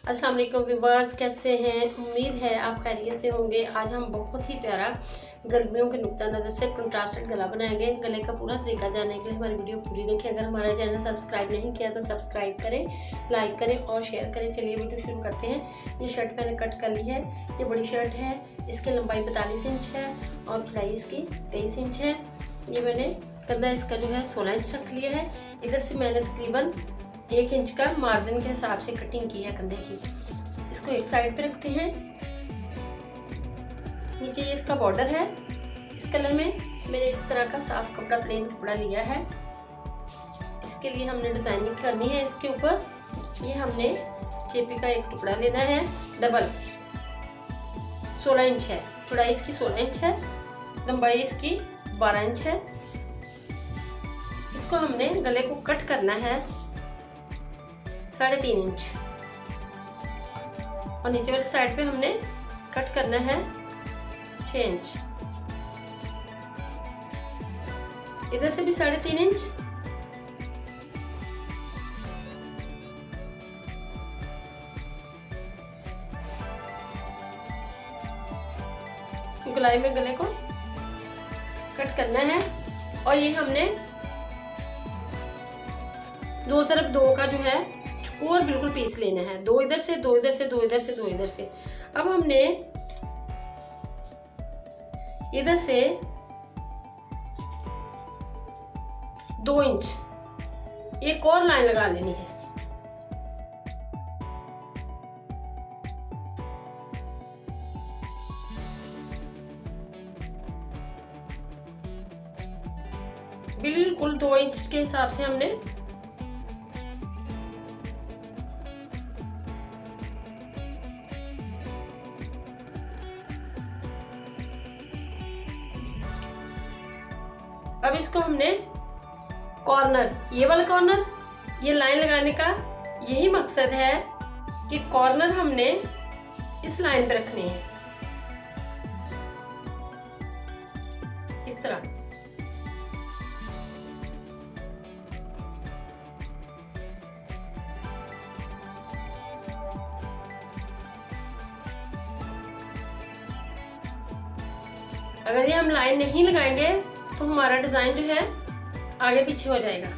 अस्सलाम वालेकुम व्यूअर्स, कैसे हैं? उम्मीद है आप खैरियत से होंगे। आज हम बहुत ही प्यारा गर्मियों के नुक्ता नज़र से कंट्रास्टेड गला बनाएंगे। गले का पूरा तरीका जानने के लिए हमारी वीडियो पूरी देखें। अगर हमारा चैनल सब्सक्राइब नहीं किया तो सब्सक्राइब करें, लाइक करें और शेयर करें। चलिए वीडियो शुरू करते हैं। ये शर्ट मैंने कट कर ली है। ये बड़ी शर्ट है, इसकी लंबाई 42 इंच है और चौड़ाई इसकी 23 इंच है। ये मैंने कंधा इसका जो है 16 इंच रख लिया है। इधर से मैंने तकरीबन 1 इंच का मार्जिन के हिसाब से कटिंग की है कंधे की। इसको एक साइड पे रखते हैं। नीचे ये इसका बॉर्डर है। इस कलर में मैंने इस तरह का साफ कपड़ा, प्लेन कपड़ा लिया है। इसके लिए हमने डिजाइनिंग करनी है। इसके ऊपर ये हमने चेपी का एक टुकड़ा लेना है। डबल 16 इंच है, चौड़ाई इसकी 16 इंच है, लंबाई इसकी 12 इंच है। इसको हमने गले को कट करना है 3.5 इंच और नीचे वाली साइड पे हमने कट करना है 6 इंच। इधर से भी 3.5 इंच। गोलाई में गले को कट करना है और ये हमने दो तरफ 2 का जो है और बिल्कुल पीस लेना है। 2 इधर से, 2 इधर से, 2 इधर से, 2 इधर से। अब हमने इधर से 2 इंच एक और लाइन लगा लेनी है। बिल्कुल 2 इंच के हिसाब से हमने अब इसको हमने कॉर्नर, ये वाला कॉर्नर, ये लाइन लगाने का यही मकसद है कि कॉर्नर हमने इस लाइन पे रखने हैं, इस तरह। अगर ये हम लाइन नहीं लगाएंगे तो हमारा डिजाइन जो है आगे पीछे हो जाएगा।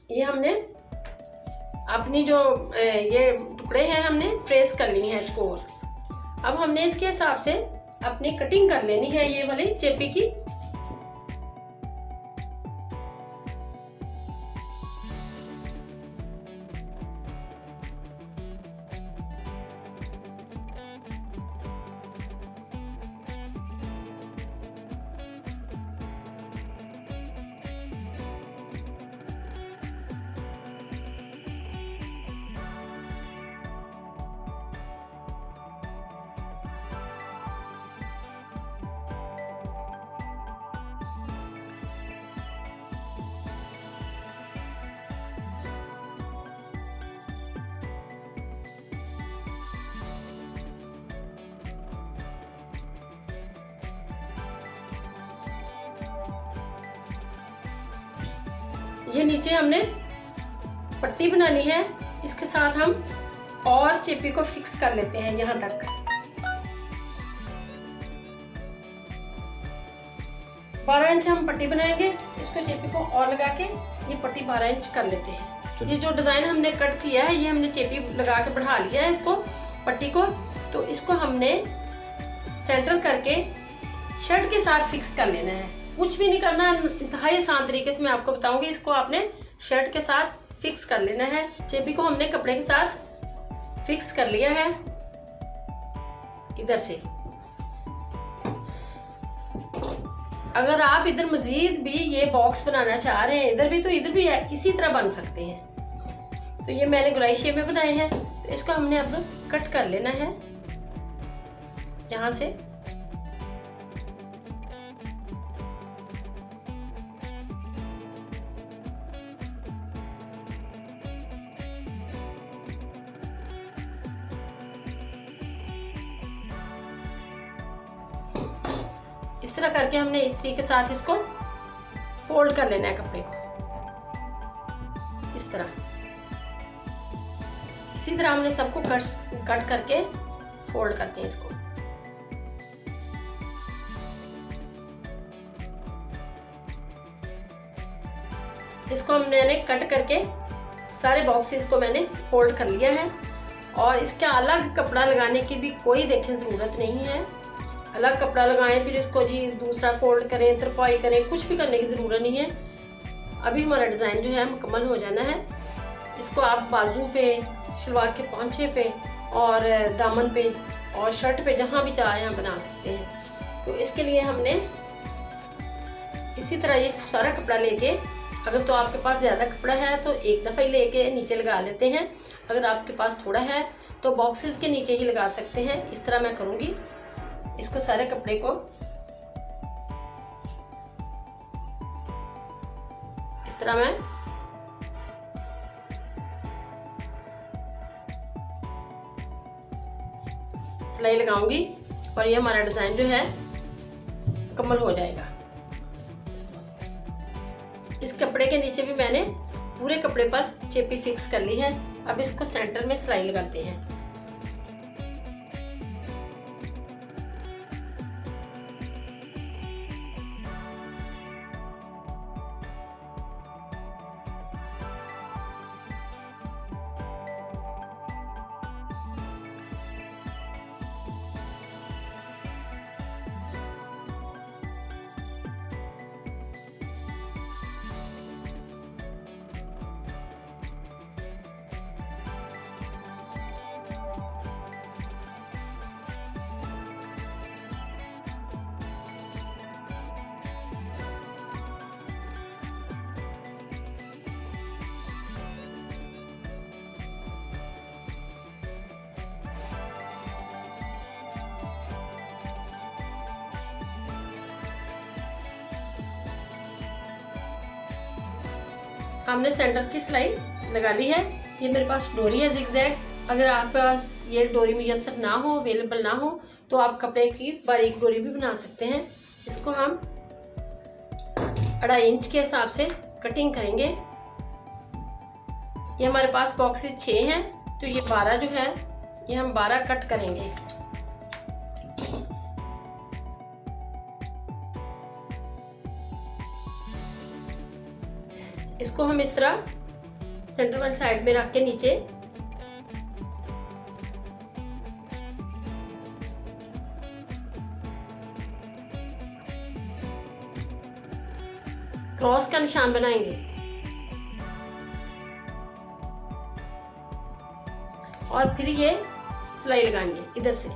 ये हमने अपनी जो ये टुकड़े हैं हमने ट्रेस कर ली हैं चकोर। अब हमने इसके हिसाब से अपनी कटिंग कर लेनी है ये वाली चेपी की। ये नीचे हमने पट्टी बनानी है। इसके साथ हम और चेपी को फिक्स कर लेते हैं यहाँ तक। बारह इंच हम पट्टी बनाएंगे। इसको चेपी को और लगा के ये पट्टी 12 इंच कर लेते हैं। ये जो डिजाइन हमने कट किया है ये हमने चेपी लगा के बढ़ा लिया है इसको, पट्टी को। तो इसको हमने सेंटर करके शर्ट के साथ फिक्स कर लेना है। कुछ भी नहीं करना, इंतहाई आसान तरीके से मैं आपको बताऊंगी। इसको आपने शर्ट के साथ फिक्स कर लेना है। चेपी को हमने कपड़े के साथ फिक्स कर लिया है इधर से। अगर आप इधर मजीद भी ये बॉक्स बनाना चाह रहे हैं, इधर भी, तो इधर भी है, इसी तरह बन सकते हैं। तो ये मैंने गोलाई शेप में बनाए हैं। तो इसको हमने अब कट कर लेना है यहाँ से। इस तरह करके हमने इस्त्री के साथ इसको फोल्ड कर लेना है कपड़े को, इस तरह। इसी तरह हमने सबको कट करके फोल्ड करते हैं इसको। इसको हमने कट करके सारे बॉक्सेस को मैंने फोल्ड कर लिया है, और इसका अलग कपड़ा लगाने की भी कोई देखें ज़रूरत नहीं है। अलग कपड़ा लगाएं फिर इसको जी दूसरा फोल्ड करें, तरपाई करें, कुछ भी करने की ज़रूरत नहीं है। अभी हमारा डिज़ाइन जो है मुकम्मल हो जाना है। इसको आप बाजू पे, शलवार के पांचे पे और दामन पे और शर्ट पे जहाँ भी चाहें बना सकते हैं। तो इसके लिए हमने इसी तरह ये सारा कपड़ा लेके, अगर तो आपके पास ज़्यादा कपड़ा है तो एक दफ़ा ही लेके नीचे लगा लेते हैं। अगर आपके पास थोड़ा है तो बॉक्सेस के नीचे ही लगा सकते हैं। इस तरह मैं करूँगी। इसको सारे कपड़े को इस तरह मैं सिलाई लगाऊंगी और ये हमारा डिज़ाइन जो है मुकम्मल हो जाएगा। इस कपड़े के नीचे भी मैंने पूरे कपड़े पर चेपी फिक्स कर ली है। अब इसको सेंटर में सिलाई लगाते हैं। हमने सेंटर की सिलाई लगा ली है। ये मेरे पास डोरी है जिगजैग। अगर आपके पास ये डोरी मुयस्सर ना हो, अवेलेबल ना हो, तो आप कपड़े की बारीक डोरी भी बना सकते हैं। इसको हम 2.5 इंच के हिसाब से कटिंग करेंगे। ये हमारे पास बॉक्सेस 6 हैं, तो ये 12 जो है ये हम 12 कट करेंगे। इसको हम इस तरह सेंटर वाली साइड में रख के नीचे क्रॉस का निशान बनाएंगे और फिर ये सिलाई लगाएंगे इधर से।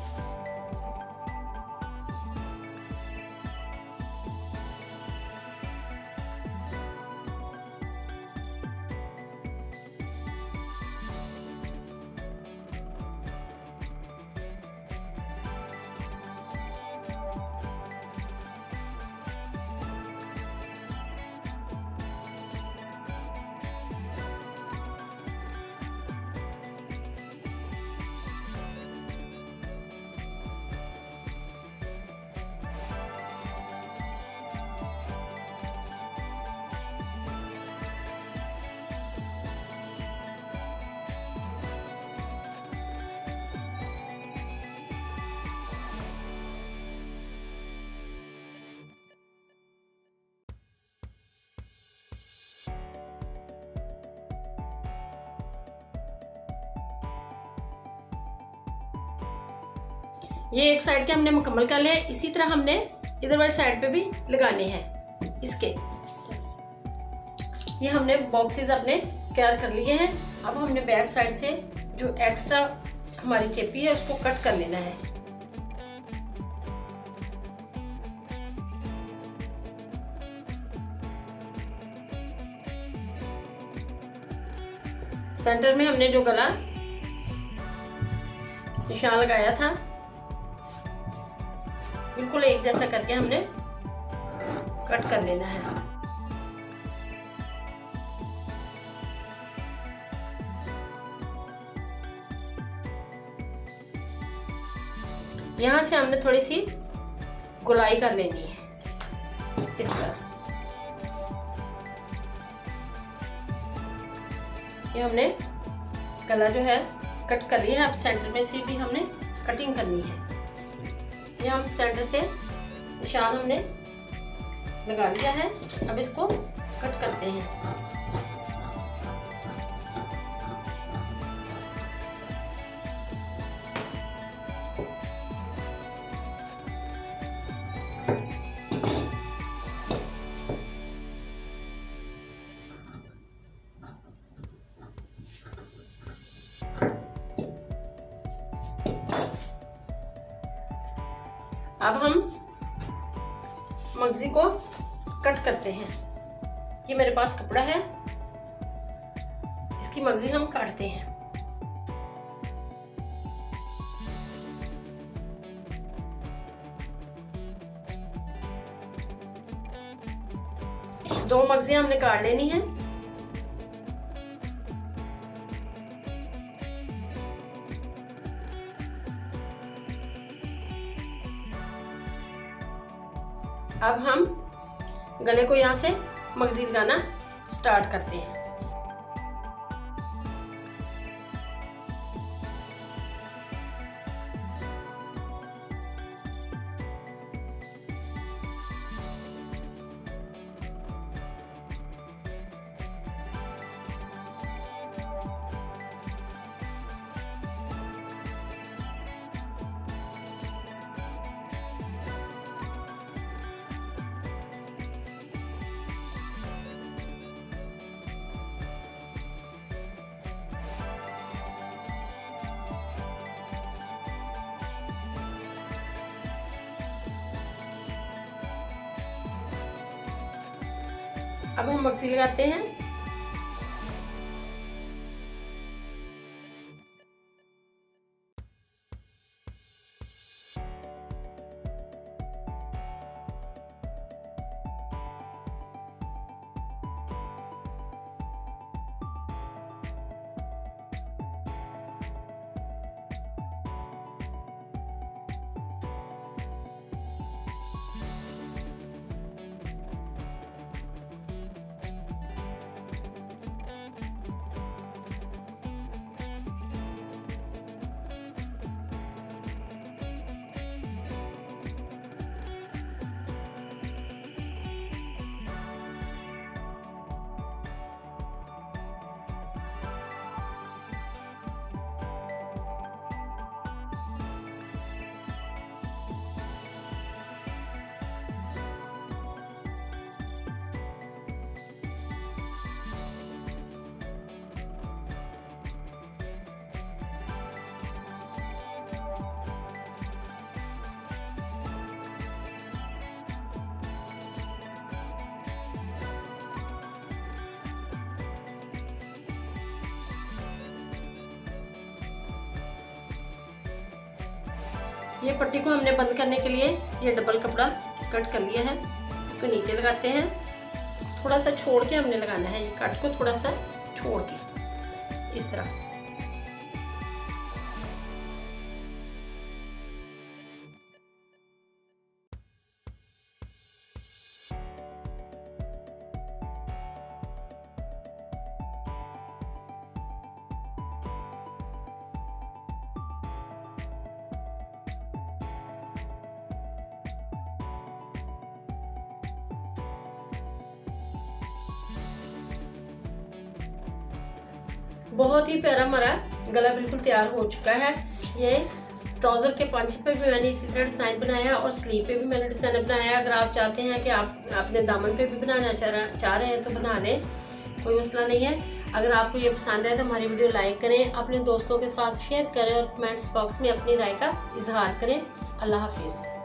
ये एक साइड के हमने मुकम्मल कर लिया। इसी तरह हमने इधर वाली साइड पे भी लगाने हैं इसके। ये हमने बॉक्सेस अपने तैयार कर लिए हैं। अब हमने बैक साइड से जो एक्स्ट्रा हमारी चेपी है उसको कट कर लेना है। सेंटर में हमने जो गला निशान लगाया था बिल्कुल एक जैसा करके हमने कट कर लेना है। यहाँ से हमने थोड़ी सी गोलाई कर लेनी है। इस तरह। ये हमने गला जो है कट कर लिया है। अब सेंटर में से भी हमने कटिंग करनी है। ये हम सेंटर से निशान हमने लगा लिया है। अब इसको कट करते हैं। अब हम मगजी को कट करते हैं। ये मेरे पास कपड़ा है, इसकी मगजी हम काटते हैं। दो मगजियां हमने काट लेनी है। अब हम गले को यहाँ से मगजी लगाना स्टार्ट करते हैं। अब हम मगजी लगाते हैं। ये पट्टी को हमने बंद करने के लिए ये डबल कपड़ा कट कर लिया है। इसको नीचे लगाते हैं। थोड़ा सा छोड़ के हमने लगाना है, ये कट को थोड़ा सा छोड़ के इस तरह। बहुत ही प्यारा हमारा गला बिल्कुल तैयार हो चुका है। ये ट्राउज़र के पंच पे भी मैंने इसी तरह डिज़ाइन बनाया और स्लीव पे भी मैंने डिज़ाइन बनाया। अगर आप चाहते हैं कि आप अपने दामन पे भी बनाना चाह रहे हैं तो बना लें, कोई मसला नहीं है। अगर आपको ये पसंद है तो हमारी वीडियो लाइक करें, अपने दोस्तों के साथ शेयर करें और कमेंट्स बॉक्स में अपनी राय का इजहार करें। अल्लाह हाफिज़।